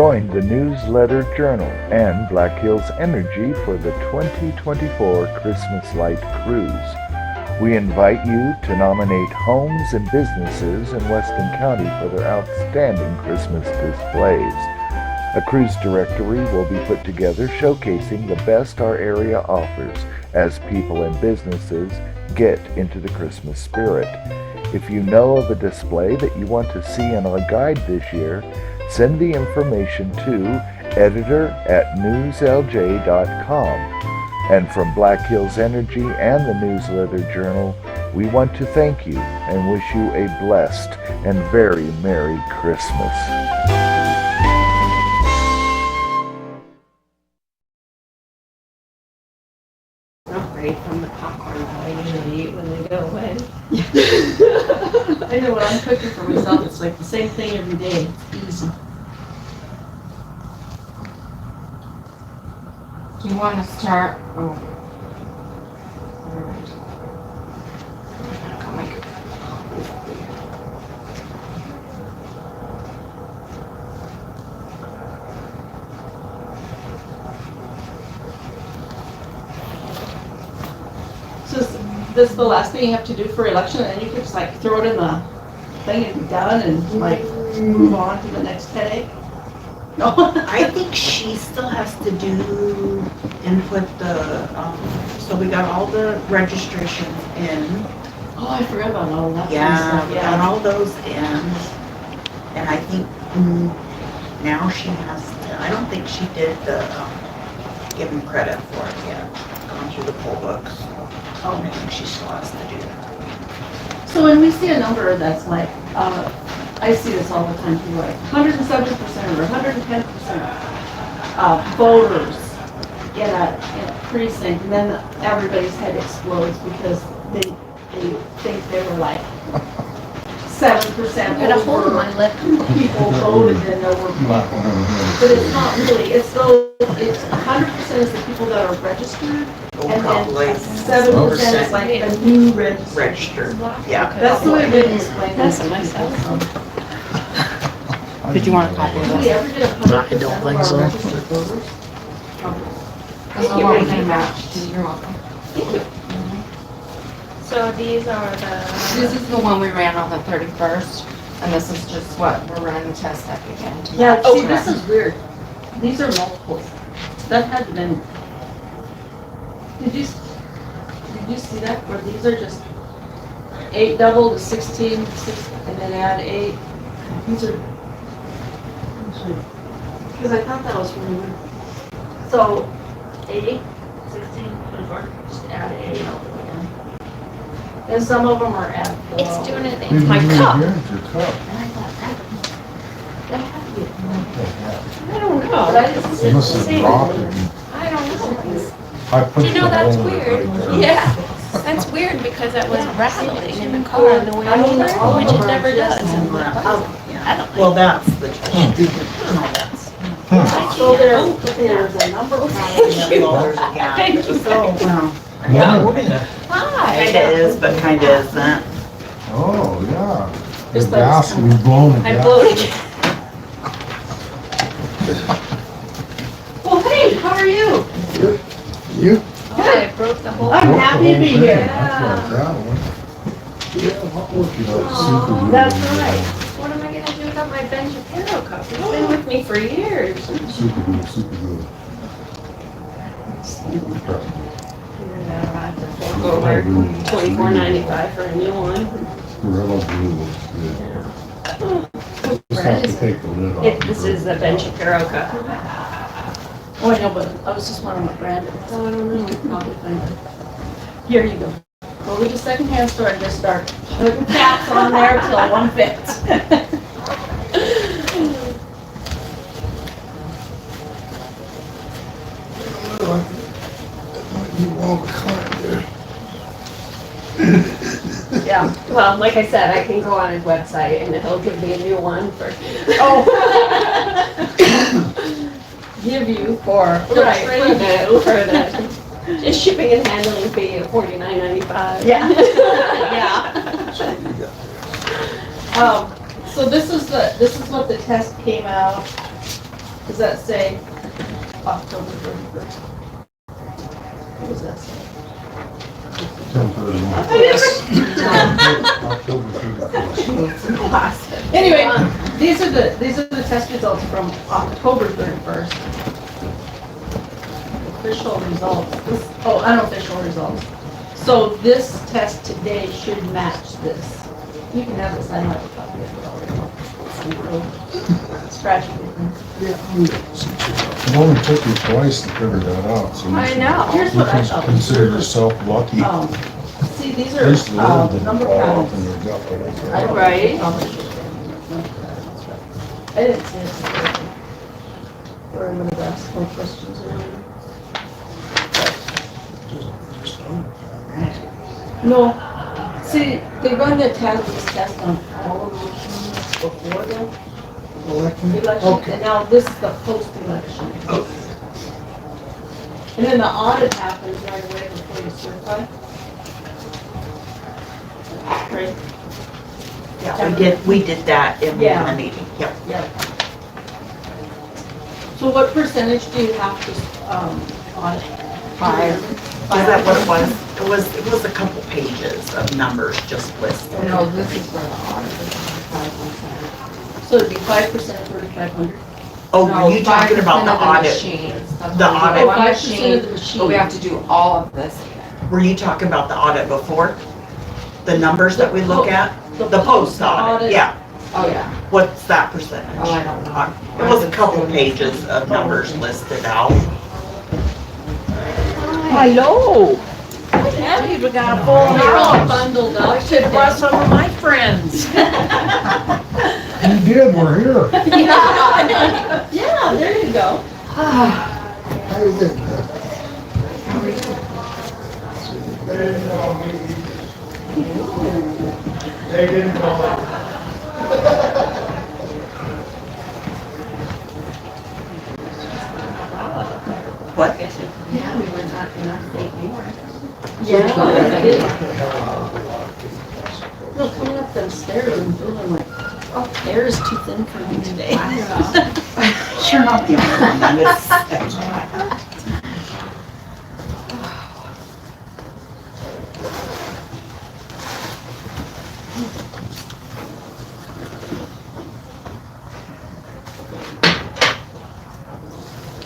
Join the Newsletter Journal and Black Hills Energy for the 2024 Christmas Light Cruise. We invite you to nominate homes and businesses in Weston County for their outstanding Christmas displays. A cruise directory will be put together showcasing the best our area offers as people and businesses get into the Christmas spirit. If you know of a display that you want to see in our guide this year, send the information to editor@newslj.com. And from Black Hills Energy and the Newsletter Journal, we want to thank you and wish you a blessed and very Merry Christmas. From the popcorn that I usually eat when they go away. I know when I'm cooking for myself, it's like the same thing every day. It's easy. Do you want to start? Oh. So is this the last thing you have to do for election, and you can just like throw it in the thing and be done and like move on to the next headache? No? I think she still has to do input the, so we got all the registrations in. Oh, I forgot about all that. Yeah, we got Yeah. all those in. And I think now she has to, I don't think she did the, giving credit for it yet, gone through the poll books. Oh, I think she still has to do that. So when we see a number that's like, I see this all the time, people like 107% or 110% voters in a precinct, and then everybody's head explodes because they think they were like 7% Got a hold of over my lip. people voted and there were people. But it's not really, it's 100% is the people that are registered, and then 7% is like a new registered. Yeah. That's the way they explain That's this. myself. Did you want a copy of Do we this? ever get 100% of our registered voters? Thank you. Everything matched. You're welcome. So these are the, This is the one we ran on the 31st, and this is just what we're running the test up again. To Yeah, match see, to this that. is weird. These are multiples. That had been, did you see that? Where these are just 8 double to 16, 6, and then add 8. These are, because I thought that was really weird. So 8, 16, 24, just add 8 over again. And some of them are add 4. it's doing it, it's my cup. And I thought that had to be. I don't know. But I didn't see Must the have same. dropped it. I don't know. I pushed You know, the that's hole in it weird. right there. Yeah, that's weird because it was rattling in the car on the way over, which it never does. Oh, yeah. I don't Well, like that's the, no, that's. So there's a number of Well, there's a gap. Thank you. So, well, Yeah. Hi. kinda is, but kinda isn't. Oh, yeah. The Just like- gas will be blown. I blew it. Well, hey, how are you? You? Oh, I broke the whole. I'm happy to be here. That's like that one. Yeah, what work you got? Super glue That's in there. right. What am I gonna do without my Ben Shapiro cup? It's been with me for years. Super glue, super glue. Go over $24.95 for a new one. Gorilla glue looks good. Just have to take the lid off. This is the Ben Shapiro cup. Oh, I know, but I was just wondering what brand it was. Oh, I don't know. I probably find it. Here you go. Go to the secondhand store and just start putting caps on there till one fits. You won't climb there. Yeah. Well, like I said, I can go on his website and he'll give me a new one for. Oh. Give you for, right, For the just shipping and handling fee of $49.95. Yeah. Yeah. So this is what the test came out. Does that say October 31st? What does that say? 10/31. Anyway, these are the test results from October 31st. Official results, unofficial results. So this test today should match this. You can have this, I don't have a copy of it already. Scratch it. It only took you twice to figure that out, so I know. Here's you what I can thought. consider yourself lucky. See, these At least the are, little didn't number fall off counts. in your gut, but it's I don't Right. I didn't see it. Or I would have asked more questions earlier. No, see, they run the test on all of the machines before the election, and now this is the post-election. And then the audit happens right away before you certify. Right? Yeah, we did that in Yeah. the meeting, yep. Yeah. So what percentage do you have to, audit? 5. Is that what it was? It was a couple pages of numbers just listed. No, this is for the audit. 5%. So it'd be 5%, 3,500? Oh, were you talking about the audit? The audit. Oh, One 5% machine, of the machine. but we have to do all of this again. Were you talking about the audit before? The numbers that we look at? The post audit, yeah. Oh, yeah. What's that percentage? Oh, I don't know. It was a couple pages of numbers listed out. Hello. Now you've got a full They're all house. bundled up. I should have brought some of my friends. You did, we're here. Yeah, there you go. How you doing? They didn't call it. What? Yeah, we were not in our state anymore. Yeah. No, coming up them stairs and feeling like, oh, air is too thin for me today. You're not the only one that is.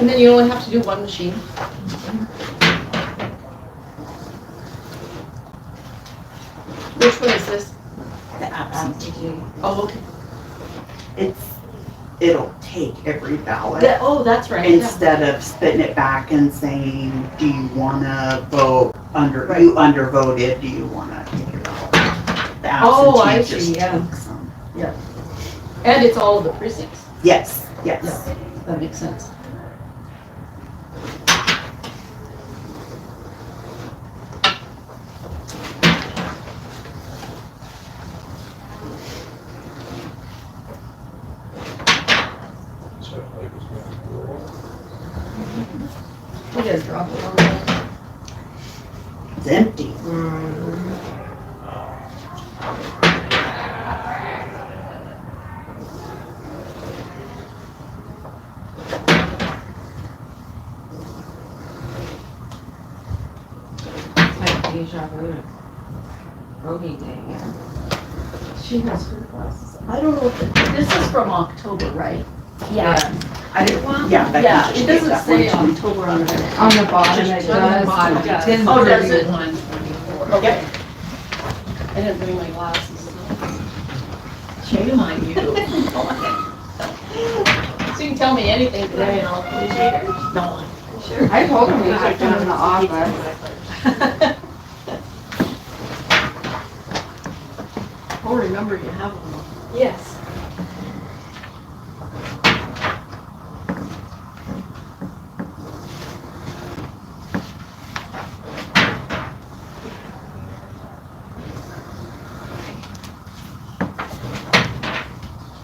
And then you only have to do one machine. Which one is this? The absentee. Oh, okay. It'll take every ballot Oh, that's right. Yeah. instead of spitting it back and saying, do you wanna vote Right. you undervoted, do you wanna take your ballot? The Oh, I absentee just see, yeah. takes them. And it's all of the precincts. Yes. That makes sense. We gotta drop it on there. It's empty. It's like deja vu. Rogie day again. She has her glasses. I don't know if, this is from October, right? Yeah. I didn't, yeah, Becky Yeah, just it gave doesn't that say one to me. October on it. On the bottom it Just on the does. bottom. Yeah. 10 Oh, does it? 31. Okay. I didn't bring my glasses. Shame on you. So you can tell me anything today and I'll appreciate it. No, I told him we took them in the office. Oh, remember you have one. Yes.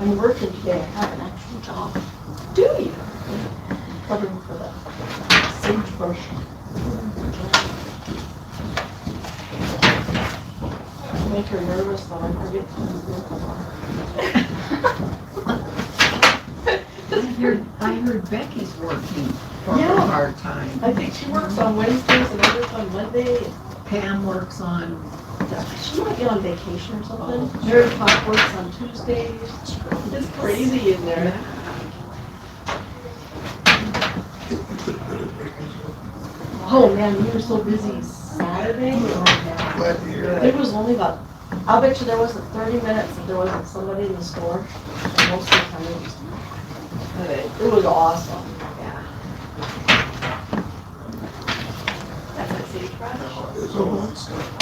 I'm working today. I have an actual job. Do you? Covering for the sagebrush. Make her nervous though. I forget to. I heard Becky's working for Yeah. her part-time. I think she works on Wednesdays and others on Monday. Pam works on, She might be on vacation or something. Mary Pop works on Tuesdays. It's crazy in there. Oh man, we were so busy Saturday. Glad to hear that. There was only about, I'll bet you there wasn't 30 minutes that there wasn't somebody in the store. And most of the time it was, it was awesome. Yeah. That's a city project. There's all that stuff.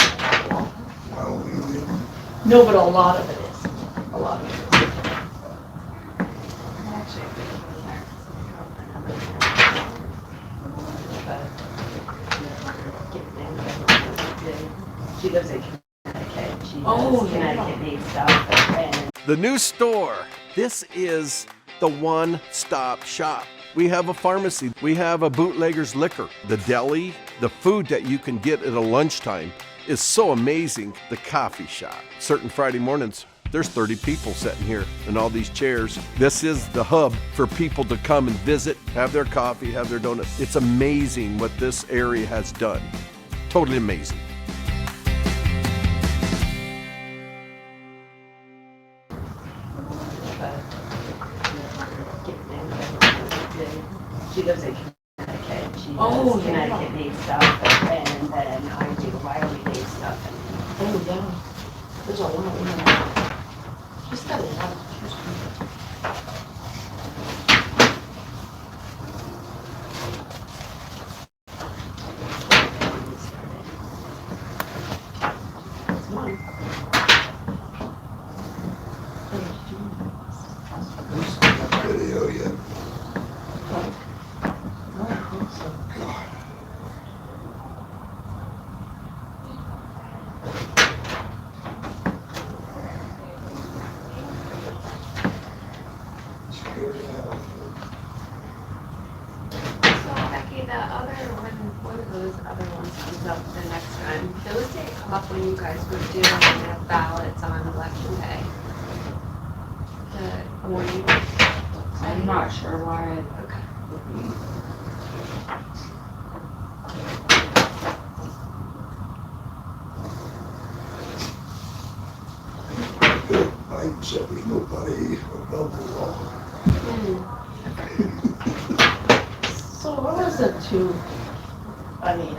I don't even. No, but a lot of it is. A lot of it is. She lives in Connecticut. She Oh, does yeah. Connecticut-made stuff. And The new store. This is the one-stop shop. We have a pharmacy. We have a bootlegger's liquor. The deli, the food that you can get at a lunchtime is so amazing. The coffee shop. Certain Friday mornings, there's 30 people sitting here in all these chairs. This is the hub for people to come and visit, have their coffee, have their donuts. It's amazing what this area has done. Totally amazing. she lives in Connecticut. She Oh, does yeah. Connecticut-made stuff. And then I do Wyoming-made stuff. Oh, yeah. There's a lot of them. She's got a lot of Who's that video yet? God. Scared to hell. So Becky, the other, when one of those other ones comes up the next time, those days off when you guys were doing the ballots on election day. The morning. I'm not sure why. Okay. Biden said there's nobody above the law. So what was it to, I mean,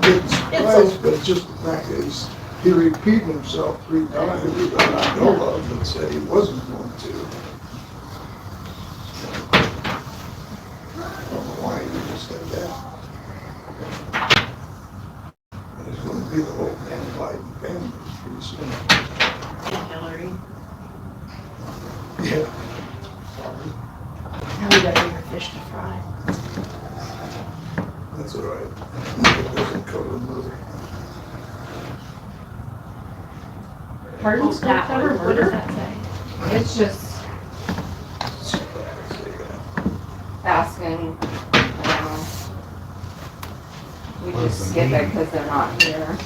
It's surprise, but just the fact is, he repeated himself 3 times that I know of and said he wasn't going to. I don't know why he just said that. And it's going to be the whole damn Biden family pretty soon. Hillary, Yeah. now we got bigger fish to fry. That's all right. It doesn't cover murder. Pardon, Oh, don't that cover one, what does murder? that say? It's just asking, you know. We just skip it because they're not here.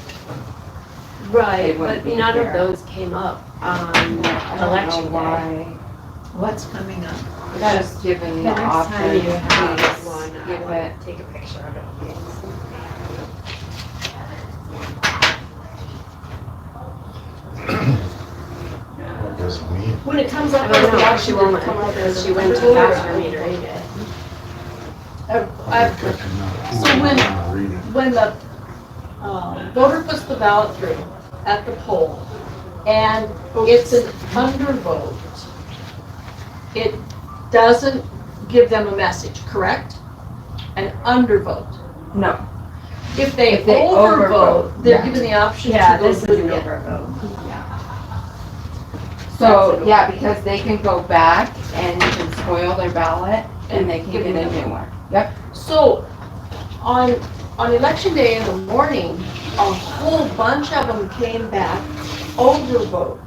Right, wouldn't but be none of here. those came up on I don't know election day. why. what's coming up? Just given the The next option time you have to one, I skip want it. to take a picture of it. What does it mean? When it comes up I as don't the know, option, she will won't come up as she a went to voter. pass her meter. When the voter puts the ballot through at the poll, and it's an undervote, it doesn't give them a message, correct? An undervote. No. If they If they overvote, overvote, they're yeah. given the option to Yeah, go this is through an again. overvote. So, yeah, because they can go back and you can spoil their ballot and they can Give get them a new one. Yep. So, on election day in the morning, a whole bunch of them came back overvote.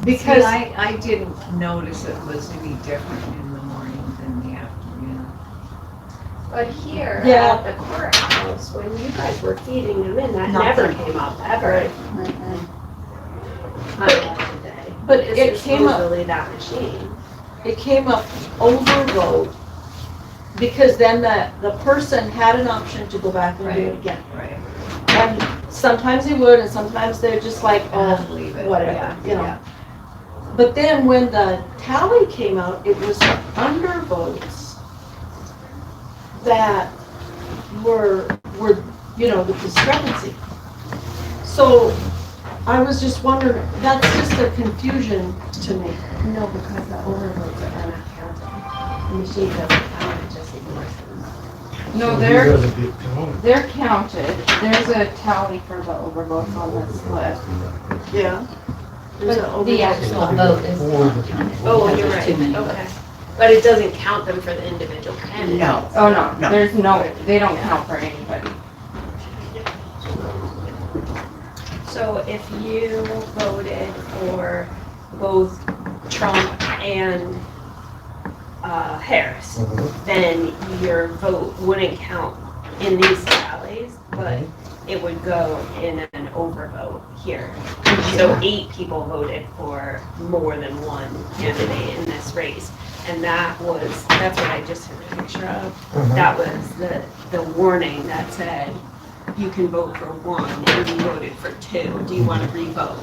Because I didn't notice it was any different in the morning than the afternoon. But here Yeah. at the courthouse, when you guys were feeding them in, that Nothing. never came up, ever. On election day. But This it is came up, supposedly that machine. it came up overvote, because then the person had an option to go back and do it Right. again. Right. And sometimes they would, and sometimes they're just like, oh, Leave it. whatever, Yeah, you know. yeah. But then when the tally came out, it was the undervotes that were, you know, the discrepancy. So I was just wondering, that's just a confusion to me. No, because the overvotes are not counted. The machine doesn't count, it just ignores them. No, He they're, doesn't get counted. they're counted. There's a tally for the overvotes on this list. Yeah. There's an But the overvote. actual vote is not counted. Oh, because you're there's right, too many okay. votes. But it doesn't count them for the individual candidate. No. Oh, no, No. there's no, they don't count for anybody. So if you voted for both Trump and Harris, then your vote wouldn't count in these tallies, but it would go in an overvote here. So 8 people voted for more than one candidate in this race. And that's what I just took a picture of. That was the warning that said, you can vote for 1 and you voted for 2. Do you want to re-vote?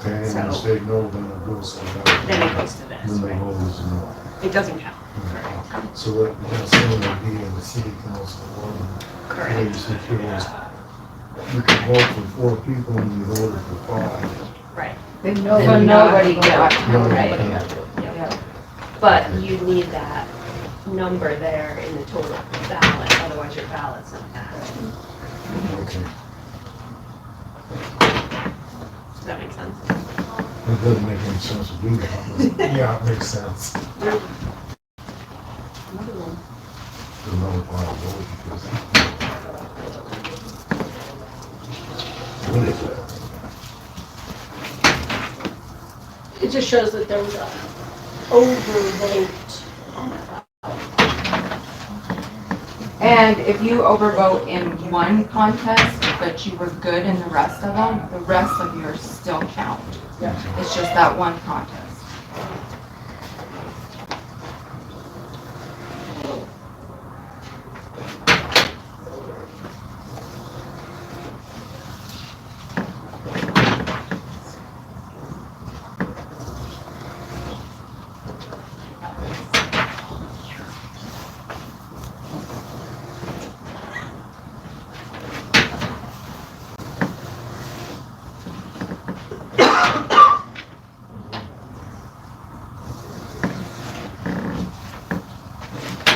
Okay, and So- you say no, then it goes to that. Then it goes to this, Then the right? vote is no. It doesn't count. So that, that's going to be in the city council one. Correct. You can vote for 4 people and you voted for 5. Right. So nobody got Right. counted. Yeah. But you need that number there in the total ballot, otherwise your ballot's not counted. Okay. Does that make sense? It doesn't make any sense to do that, but yeah, it makes sense. Another one. The non-liability, because. What is that? It just shows that there was a overvote on that. And if you overvote in one contest, but you were good in the rest of them, the rest of yours still count. Yeah. It's just that one contest.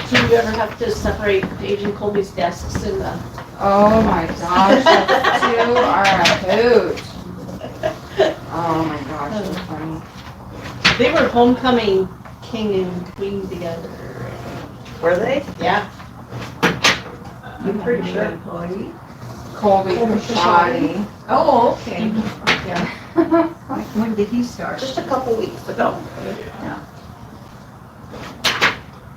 Do you ever have to separate Paige and Colby's desks in the? Oh my gosh, those two are a hoot. Oh my gosh, so funny. They were homecoming king and queen together. Were they? Yeah. I'm pretty sure. Employee. Colby Shoddy. Oh, okay. Yeah. When did he start? Just a couple weeks ago.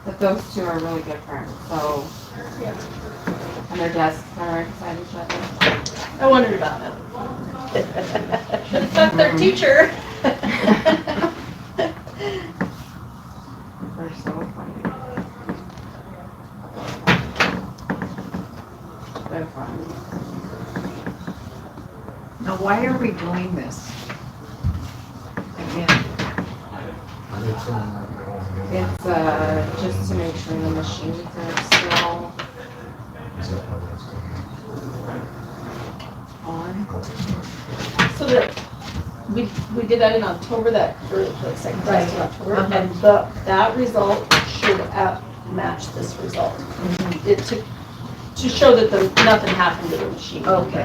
But those two are really good friends, so. And their desks are right beside each other. I wondered about it. Should have thought their teacher. They're so funny. They're fun. Now, why are we doing this? Again, It's, just to make sure the machines are still on. So that, we did that in October, that, or the second test in October, Uh-huh. and that result should match this result. It to show that nothing happened to the machine. okay.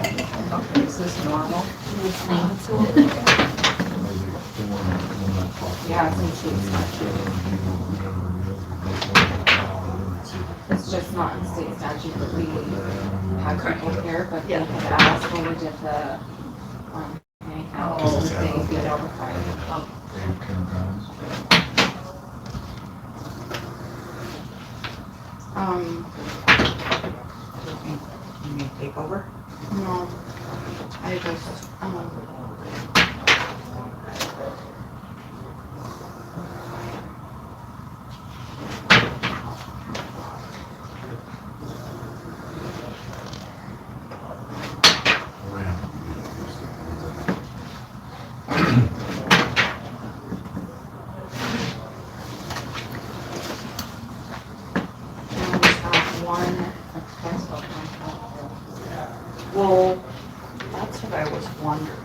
Okay, is this normal? Yeah, it's in state statute. It's just not in state statute that we have people here, but they Yeah. had asked when we did the, anyhow, they get overtime. You may take over? No, I just, was wondering.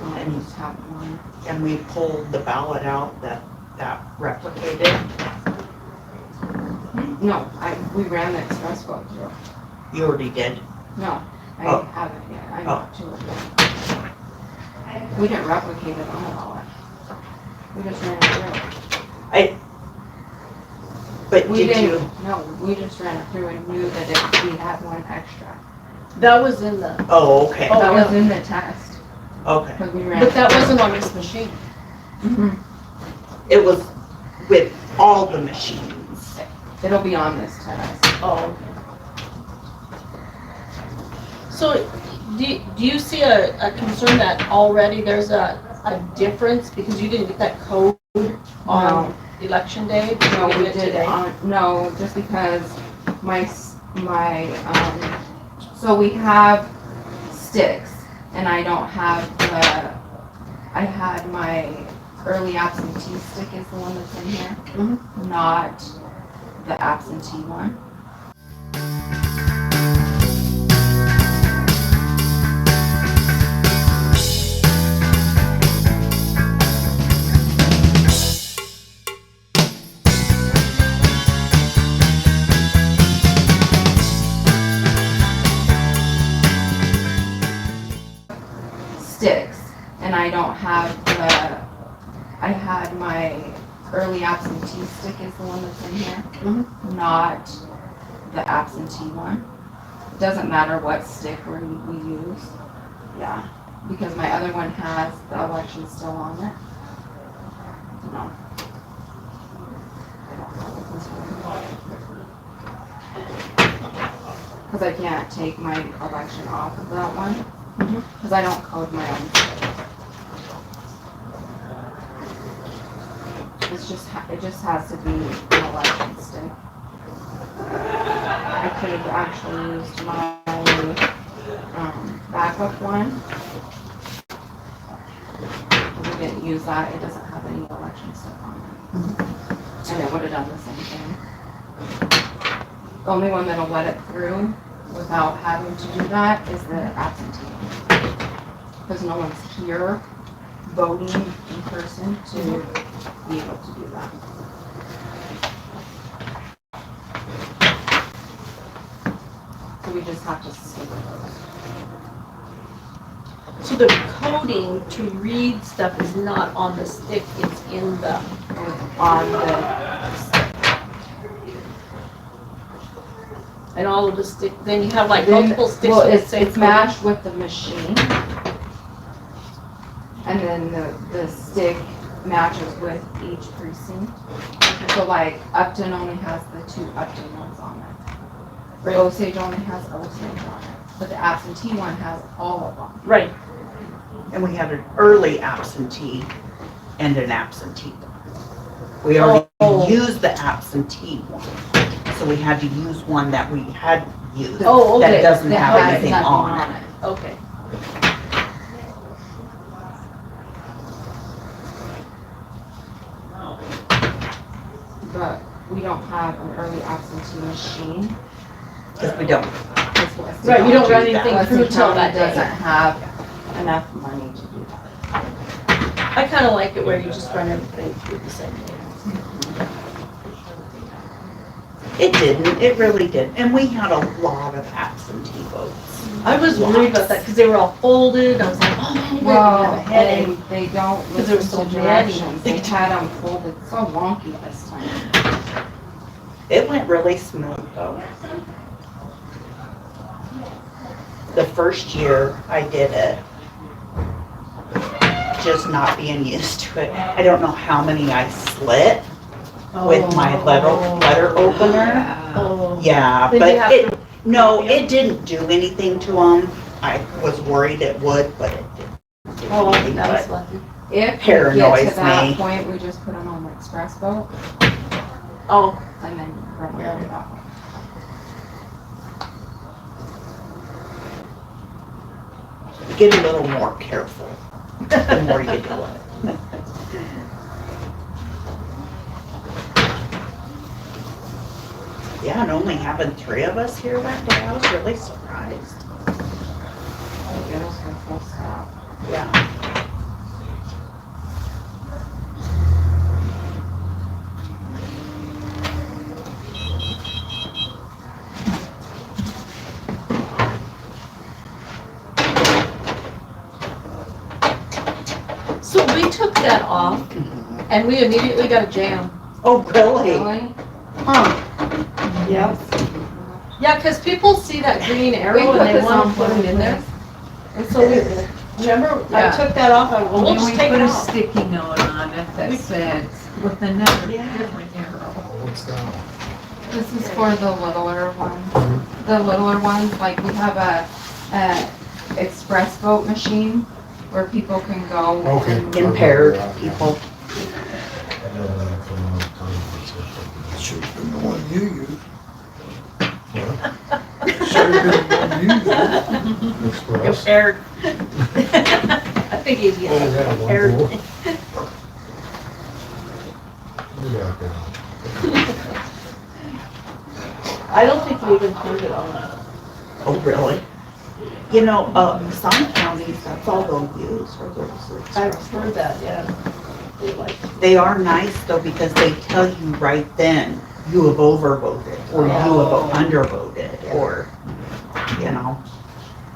I just have one. And we pulled the ballot out that replicated. No, we ran the express vote through. You already did? No, I Oh. haven't yet. I Oh. got two of them. We didn't replicate it on the ballot. We just ran it through. But We did you? didn't, no, we just ran it through and knew that if we had one extra. That was in the, Oh, okay, Oh, That yeah. was in the test, okay. because we ran. but that wasn't on this machine. Mhm. It was with all the machines. It'll be on this test. Oh. So, do you see a concern that already there's a difference because you didn't get that code on election day? No, You we get it did, today? no, just because so we have sticks, and I don't have I had my early absentee stick is the one that's in here, not the absentee one. Sticks, and I don't have I had my early absentee stick is the one that's in here, not the absentee one. It doesn't matter what stick we use, yeah, because my other one has the election still on it. No. Because I can't take my election off of that one. Because I don't code my own stick. It just has to be an election stick. I could have actually used my backup one. Because we didn't use that, it doesn't have any election stuff on it. And it would have done the same thing. The only one that'll let it through without having to do that is the absentee. Because no one's here voting in person to be able to do that. So we just have to stick with those. So the coding to read stuff is not on the stick, it's in the, On the, and all of the stick, then you have like Then- multiple sticks well, with the it's same coding. matched with the machine. And then the stick matches with each precinct. So like Upton only has the 2 Upton ones on it. Osage only has Osage on it. But the absentee one has all of them. Right. And we had an early absentee and an absentee one. We already used the absentee one. So we had to use one that we had used. Oh, okay. That doesn't That have has anything nothing on it. Okay. But we don't have an early absentee machine. Because we don't. Because Weston Right, you don't run County- anything Weston through till County that day. doesn't have enough money to do that. I kinda like it where you just run everything through the same day. It didn't, it really didn't. And we had a lot of absentee votes. I was worried about that, because they were all folded, I was like, oh man, you're gonna Well, have a headache. they don't 'Cause there were listen so to many. directions. They had them folded so wonky this time. It went really smooth though. The first year I did it, just not being used to it. I don't know how many I slit with my letter opener. Oh. Yeah, Then but you have it, no, it didn't do anything to them. I was worried it would, but it didn't. do Oh, anything, that was but lucky. If we get Paranoids to that me. point, we just put them on the express vote Oh, and then run it that way. Get a little more careful the more you do it. Yeah, and only having 3 of us here that day, I was really surprised. Get us a full stop. Yeah. So we took that off and we immediately got a jam. Oh, really? Really? Huh. Yep. Yeah, because people see that green We arrow put and they this want on to put it in there. And so we, remember, I Yeah. took that off, I went, well, we'll And just we take put it a off. sticky note on it that said, with another Yeah. different arrow. What's that? This is for the littler ones. The littler ones, like we have a express vote machine where people can go. Okay. and- Impaired people. Should've been the one you used. Should've been the one you used. Compared. I think he's getting compared. I don't think we even turned it on. Oh, really? You know, some counties, that's all they'll use for those. I've heard that, yeah. They like, They are nice though because they tell you right then, you have overvoted or you have undervoted or, you know.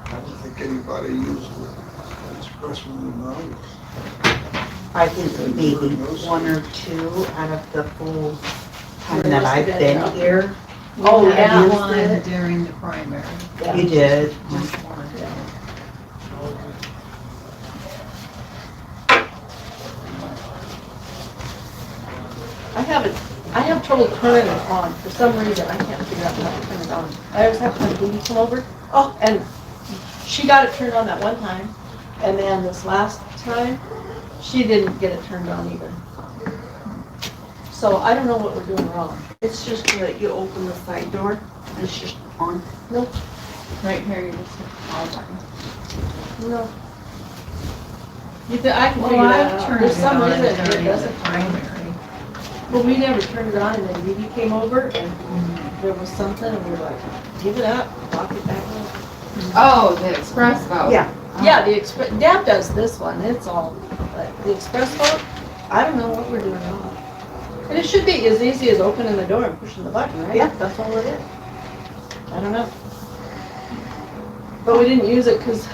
I don't think anybody used the express one now. I think maybe one or two out of the full time that I've been here. oh, We had yeah. one during the primary. Yeah. You did. Just one. I have trouble turning it on. For some reason, I can't figure out how to turn it on. I always have to have Dee come over. Oh, and she got it turned on that one time. And then this last time, she didn't get it turned on either. So I don't know what we're doing wrong. It's just that you open the side door and it's just on. Right here, you just hit the power button. No. I can figure Well, that I've out. turned There's it some on reason it during the doesn't. primary. Well, we never turned it on, and then Dee came over, and there was something, and we were like, give it up, lock it back on. Oh, the express vote. Yeah. Yeah, the express, Dad does this one, it's all, but the express vote, I don't know what we're doing wrong. And it should be as easy as opening the door and pushing the button, right? Yeah. That's all it is. I don't know. But we didn't use it, because,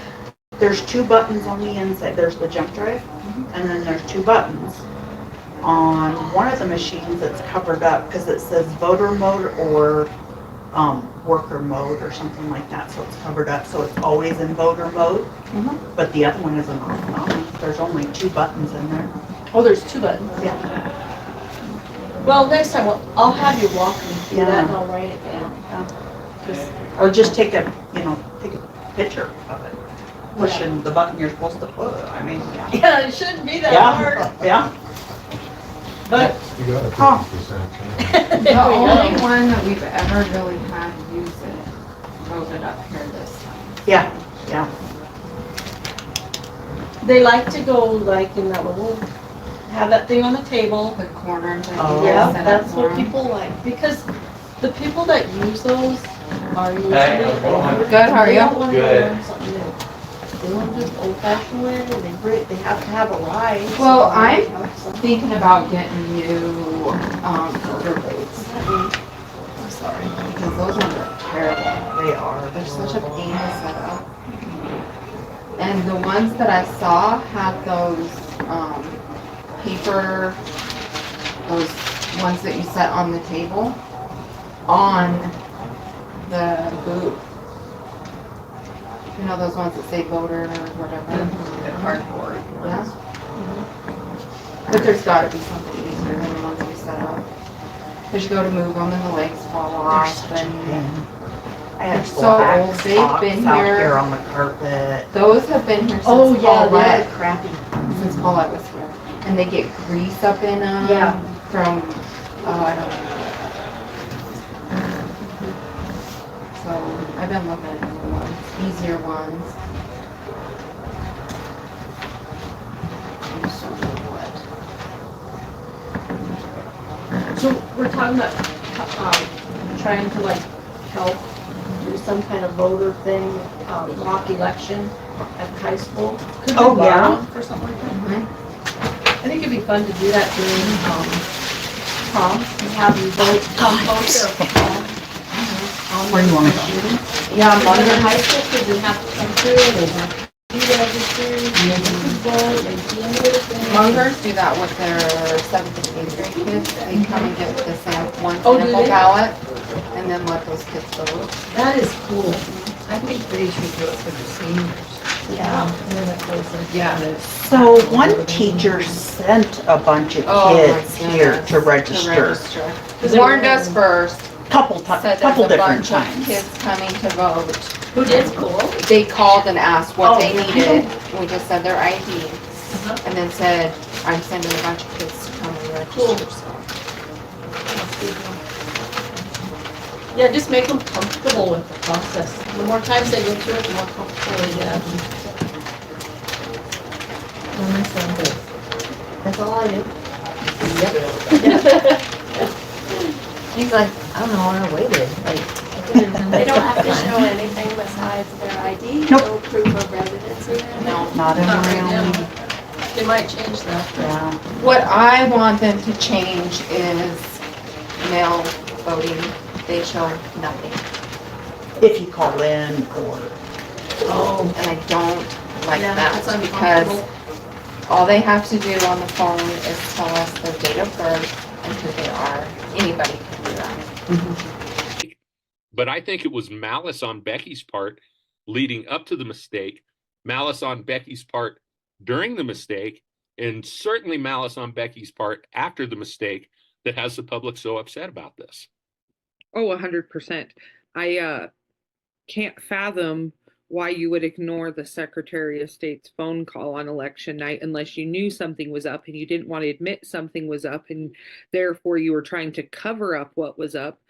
There's two buttons on the inside. There's the jump drive and then there's two buttons. On one of the machines it's covered up because it says voter mode or worker mode or something like that. So it's covered up, so it's always in voter mode. But the other one isn't on. There's only two buttons in there. oh, there's two buttons. Yeah. Well, next time, I'll have you walk me through that, Yeah. and I'll write it down. Just- Or just take a picture of it. Pushing the button you're supposed to push. I mean, yeah. Yeah, it shouldn't be that Yeah, hard, yeah. but. You got a Huh. 50% chance. The only one that we've ever really had use it voted up here this time. Yeah, yeah. They like to go like in that little, have that thing on the table. The corners that Oh. you Yeah, set up that's for what 'em. people like, because the people that use those are usually. Good, how are you? They don't wanna learn something new. They want to do old fashioned way, and they have to have a ride. so Well, they I'm have some- thinking about getting new, voter votes. I'm sorry. Because those ones are terrible. They are. They're such a pain to set up. And the ones that I saw had those, paper, those ones that you set on the table on the boot. You know, those ones that say voter or whatever. The cardboard. Yeah. But there's gotta be something easier than the ones we set up. Cause you go to move them and the legs fall off and I had They're so black old. They've socks been out here. here on the carpet. those have been here Oh, since yeah, they're Paulette, crappy. since Paulette was here. And they get grease up in them. Yeah. From, I don't know. So I've been looking at new ones, easier ones. I just don't know what. So we're talking about, trying to like help do some kind of voter thing, mock election. at the high school. Could we Oh, borrow yeah? one for something like that? I think it'd be fun to do that during, prom, and have you both come closer. Where do you wanna go? Yeah, Munger High School, because we have to come through, they have to be registered, and then you can vote, they see any of the things. Mungers do that with their 7th and 8th grade kids. They come and get the one Oh, do sample they? ballot and then let those kids vote. That is cool. I think they should do it for the seniors. Yeah. And then it goes into Yeah. the- So one teacher sent a bunch of Oh, my kids here goodness. to register. Warned us first, Couple said couple there's a different bunch of times. kids coming to vote. Who did cool? They called and asked what they Oh. needed. We just said their ID Uh-huh. and then said, I'm sending a bunch of kids to come and register. So, Yeah, just make them comfortable with the process. The more times they go through it, the more comfortable they get. My son did. That's all I did. He's like, I don't know, I waited, like. They don't have to show anything besides their ID, Nope. no proof of residency. no. Not in Not right Wyoming. now. They might change that. Yeah. What I want them to change is mail voting. They show nothing. If you call in or, Oh. And I don't like Yeah, that that's because uncomfortable. all they have to do on the phone is tell us their date of birth and who they are. Anybody can do that. But I think it was malice on Becky's part leading up to the mistake, malice on Becky's part during the mistake, and certainly malice on Becky's part after the mistake that has the public so upset about this. Oh, 100%. I can't fathom why you would ignore the Secretary of State's phone call on election night unless you knew something was up and you didn't want to admit something was up and therefore you were trying to cover up what was up.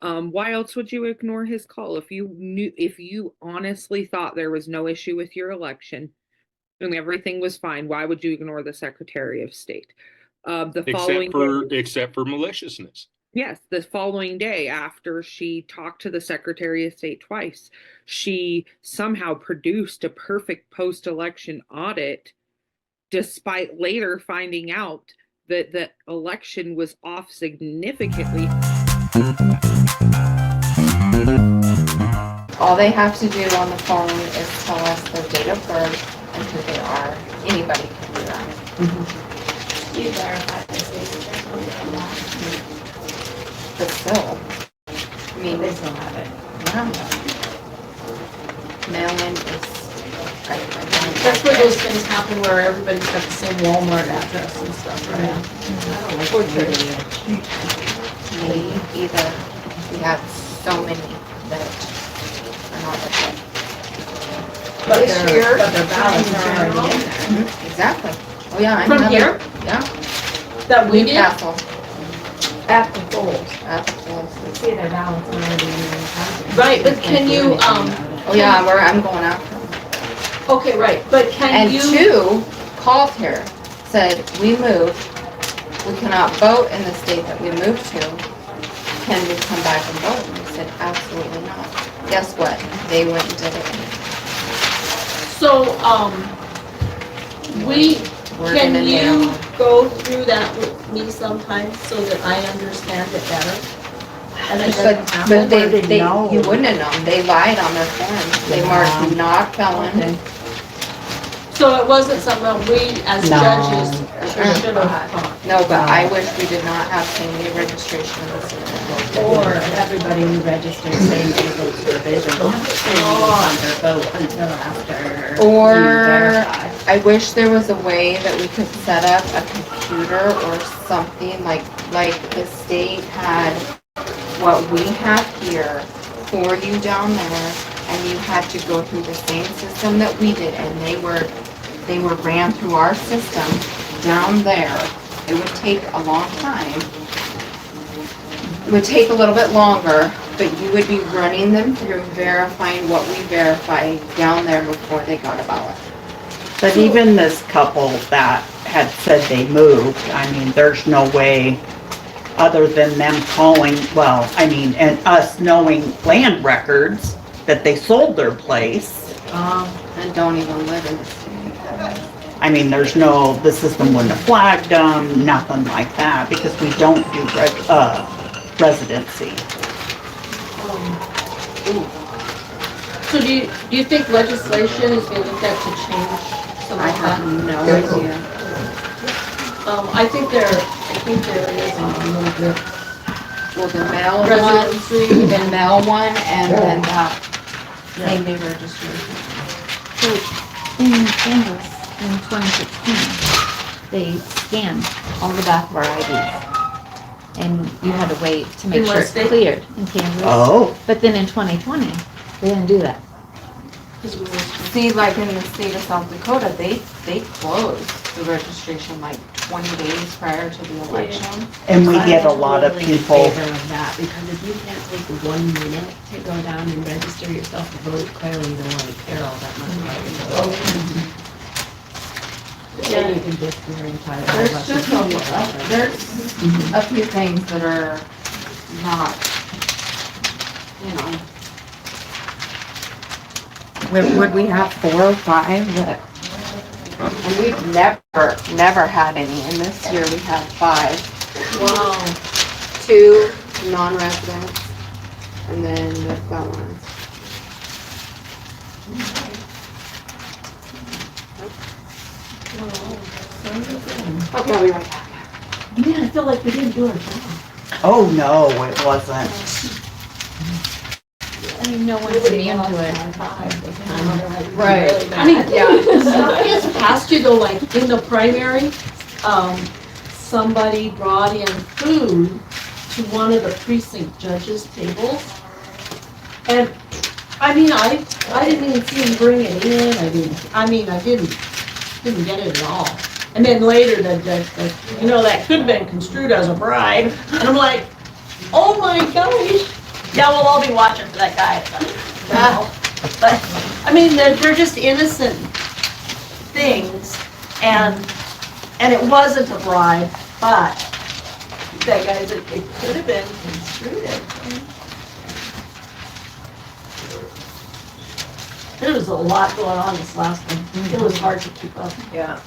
Why else would you ignore his call? If you honestly thought there was no issue with your election and everything was fine, why would you ignore the Secretary of State? Except for maliciousness. Yes, the following day after she talked to the Secretary of State twice, she somehow produced a perfect post-election audit despite later finding out that the election was off significantly. All they have to do on the phone is tell us their date of birth and who they are. Anybody can do that. You verify the signature on that. But still, I mean, They still have it. yeah. Mail-in is, I don't That's where like those things happen where everybody's got the same Walmart address and stuff, right? Or church. me either. We have so many that are not like But This year, their ballots are already in there. that. Exactly. Oh, yeah. I From know here? that. That we Yeah. did? Newcastle. At the polls. At the polls. See their ballots already in there. Right, but can you, Oh, yeah, I'm going after them. okay, right, but can And you? two called here, said, we moved, we cannot vote in the state that we moved to. Can we come back and vote? And we said, absolutely not. Guess what? They went and did it. So, We're can gonna you nail. go through that with me sometime so that I understand it better? And it doesn't But happen? they, know. you wouldn't have known. They lied on their forms. They marked not felon. So it wasn't something that we as No. judges Sure. should have caught? No, but I wish we did not have same-day registration in the city. Or everybody who registers saying they vote for vision, don't on their vote until after you Or verify. I wish there was a way that we could set up a computer or something like the state had what we have here for you down there, and you had to go through the same system that we did, and they were ran through our system down there. It would take a long time. It would take a little bit longer, but you would be running them through verifying what we verified down there before they got a ballot. but even this couple that had said they moved, I mean, there's no way other than them calling, well, I mean, and us knowing land records that they sold their place. and don't even live in the state. I mean, there's no, the system wouldn't have flagged them, nothing like that, because we don't do residency. So do you think legislation is being looked at to change some I of have that? no idea. I think there is a little bit. Well, the mail one, Residency. the mail one, and then that same day registration. So in Kansas in 2016, they scanned all the back of our IDs. And you had to wait to make In what sure it's state? cleared in Kansas. Oh, But then in 2020, they didn't do that. See, like in the state of South Dakota, they closed the registration like 20 days prior to the election. and we get a lot of totally in people, favor of that, because if you can't take 1 minute to go down and register yourself to vote, clearly you don't want to care all that much about your vote. Then you can just be entitled. There's just there's a few things that are not, you know. Would we have 4 or 5 that, and we've never had any, and this year we had 5. Wow. 2 non-residents, and then the felons. Okay, I'll be right back. Man, I feel like we didn't do our job. oh no, it wasn't. I mean, no one's immune to it. Right. I mean, somebody has passed you though, like in the primary, somebody brought in food to one of the precinct judges' tables. And, I mean, I didn't even see him bring it in, I didn't get it at all. And then later, the judge said, you know, that could have been construed as a bribe. And I'm like, oh my gosh. Yeah, we'll all be watching for that guy. You know? But, I mean, they're just innocent things, and it wasn't a bribe, but that guy said it could have been construed as. There was a lot going on this last one. It was hard to keep up. Yeah.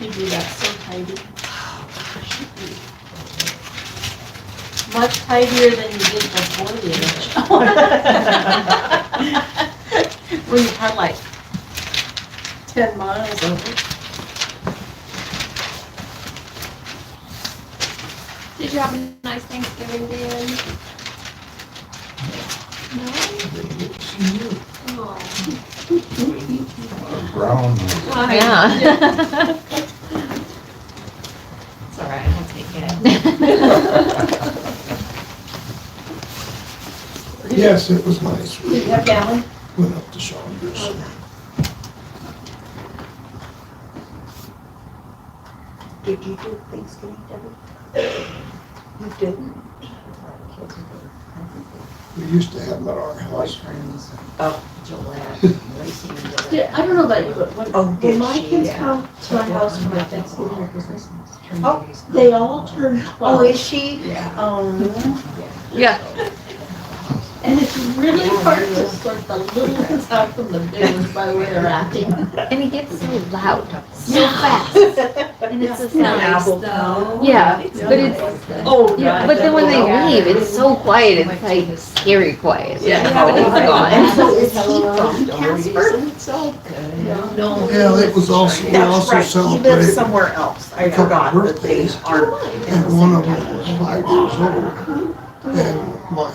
You do that so tidy. Much tidier than you did before the election. When you had like 10 miles of it. Did you have a nice Thanksgiving, Dan? Brown. Yeah. It's all right, I'll take it. Yes, it was nice. Did you have Gallon? Went up to Saunders. Did you do Thanksgiving, Debbie? You didn't? We used to have them at our house. Oh, I don't know about you, but when did my she? kids Yeah. come to my house for my Thanksgiving or Christmas, they all turn 12. Oh, is she? Yeah. And it's really hard to sort the little ones out from the big ones by the way they're acting. And it gets so loud, so fast. And it's just Nice, like, though. yeah, but it's, Oh, yeah, but then when they leave, it's so quiet, it's like scary quiet. Yeah. When it's And gone. so is he from Casper? No. Yeah, it was also, we That's also right, he lives celebrated, somewhere else. I couple forgot that they birthdays. aren't. and one of them was 5 years old. And my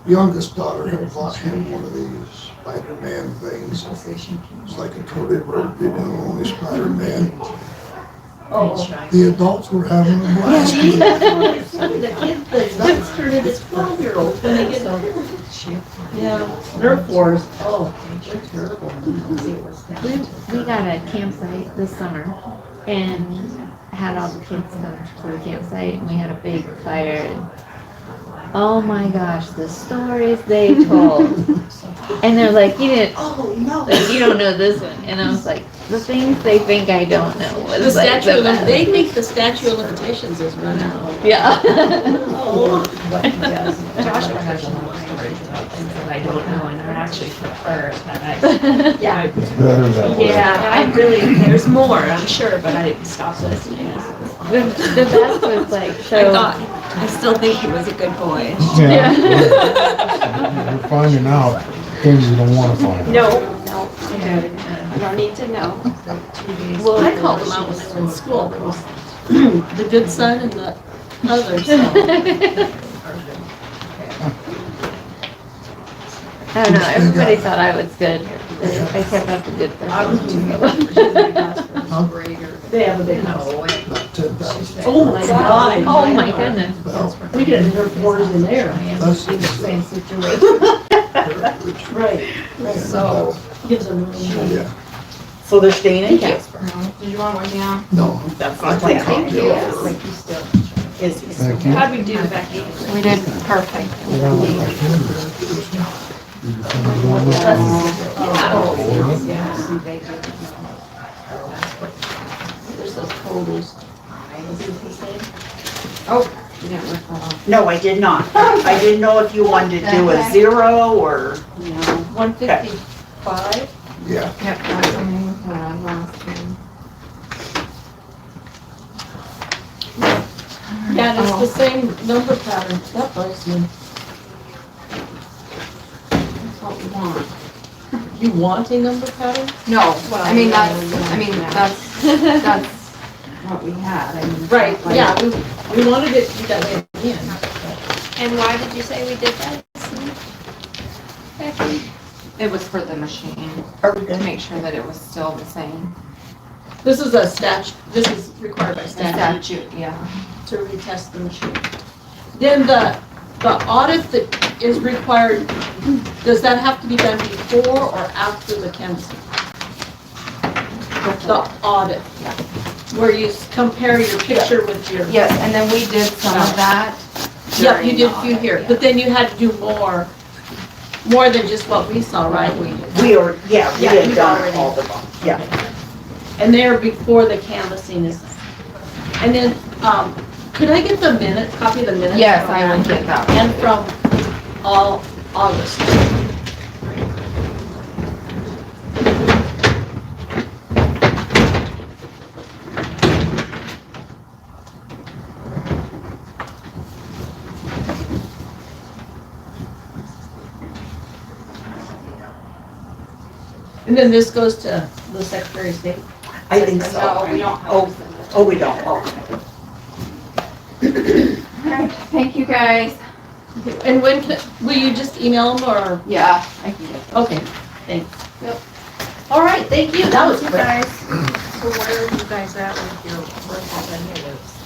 youngest daughter had bought him one of these Spider-Man things. It's like a coded word, you know, only Spider-Man. Oh. The adults were having a blast with it. The kids, the adults turn into 12-year-olds when they get older. Yeah, Nerf wars, oh, they're terrible. We got a campsite this summer and had all the kids come to the campsite and we had a big fire and Oh my gosh, the stories they told. And they're like, you didn't, Oh, no. like, you don't know this one. And I was like, the things they think I don't know. Was The like statute, best. they think the statute of limitations is run out. Yeah. Oh. Joshua has a lot of stories about things that I don't know, and I actually prefer that Yeah. It's better that way. Yeah, I really, there's more, I'm sure, but I stopped listening. The best was like, so. I still think he was a good boy. Yeah. You're finding out things you don't want to find out. No, you don't need to know. Well, I called them out when they were in school. There was the good son and the other son. I don't know, everybody thought I was good. I kept up the good stuff. They have a big house. About 10,000. Oh my God. Oh my goodness. Well, We could have heard quarters in there. that's the same situation. Right. So, gives them room. Yeah, So they're staying in Casper. Did you want more down? no, That's I not think plan. I'll deal with it. Is Thank you. How'd we do, Becky? We did perfect. There's those folders. No, I did not. I didn't know if you wanted to do a 0 or, 155? Yeah, Yep, that's the name of the last one. Yeah, and it's the same number pattern. That bugs me. That's what we want. You want a number pattern? No, I mean, Well, that's what we had. I mean, it's Right, not like- yeah, we wanted it to be that way again. And why did you say we did that? Becky? It was for the machine, are we to good? make sure that it was still the same. This is a statute, this is required by The statute statute, yeah. to retest the machine. Then the audit that is required, does that have to be done before or after the canvassing? The audit, where you compare your picture with your. Yes, and then we did some of that. Yep, you during did a the few audit, here, yeah. but then you had to do more than just what we saw, right? We Yeah, had you've done already- all the, yeah. And they're before the canvassing is. And then, could I get the minute, copy of the minutes? Yes, from I will that? get that. And from all August. And then this goes to the Secretary of State? I think so. No, we don't have to send it. Oh, we don't, okay. Alright, thank you guys. And when, will you just email them or? Yeah, I can get that. Okay, thanks. Yep. All right, thank you, that was You quick. guys, so where are you guys at with your work on any of those?